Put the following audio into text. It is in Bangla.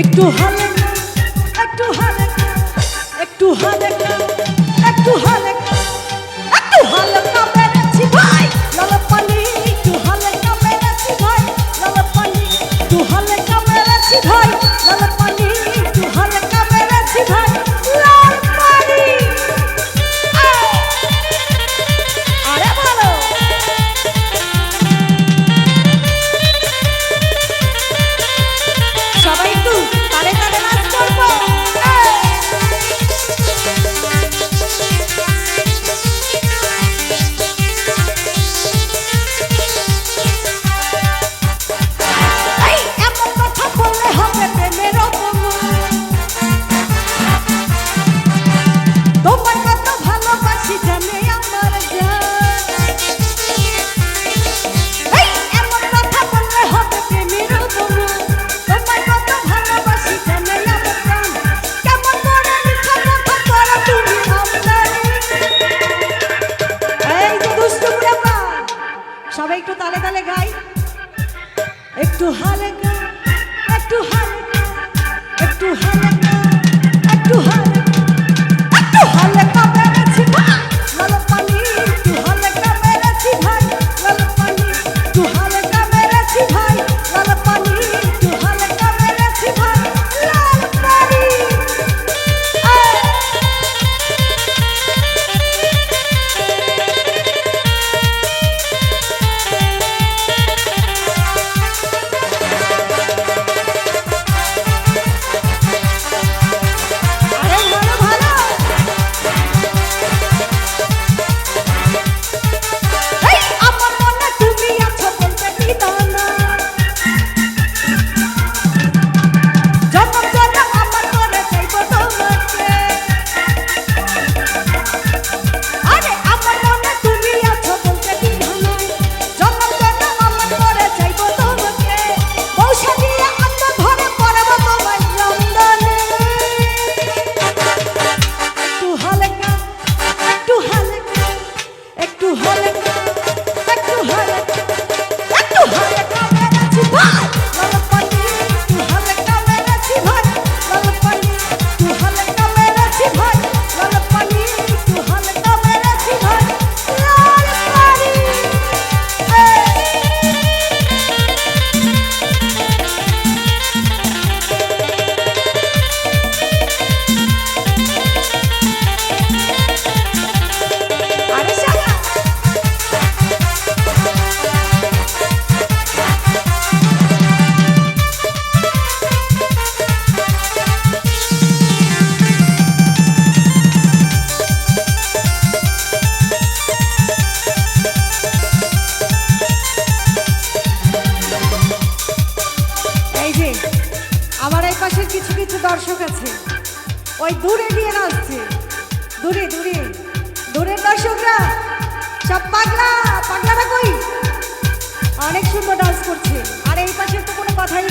একটু হালকা একটু হালকা একটু হালকা একটু হালকা একটু হালকা মেরেছি ভাই লাল পানি একটু হালকা মেরেছি ভাই লাল পানি একটু হালকা মেরেছি ভাই লাল পানি একটু হালকা মেরেছি ভাই লাল পানি আরে ভালো সবাই একটু তালে তালে নাচ করবো সবাই একটু তালে তালে গাই একটু হালকা একটু হালকা একটু হালকা একটু হালকা একটু হালকা মেরেছি ভাই লাল পানি একটু হালকা মেরেছি ভাই লাল পানি একটু হালকা মেরেছি ভাই লাল পানি একটু হালকা মেরেছি ভাই লাল পানি আমার এই পাশে কিছু কিছু দর্শক আছে ওই দূরে নিয়ে নাচছে দূরে দূরে দূরের দর্শকরা সব পাগলা পাগলারা কই অনেক সুন্দর ডান্স করছে আর এই পাশে তো কোনো কথাই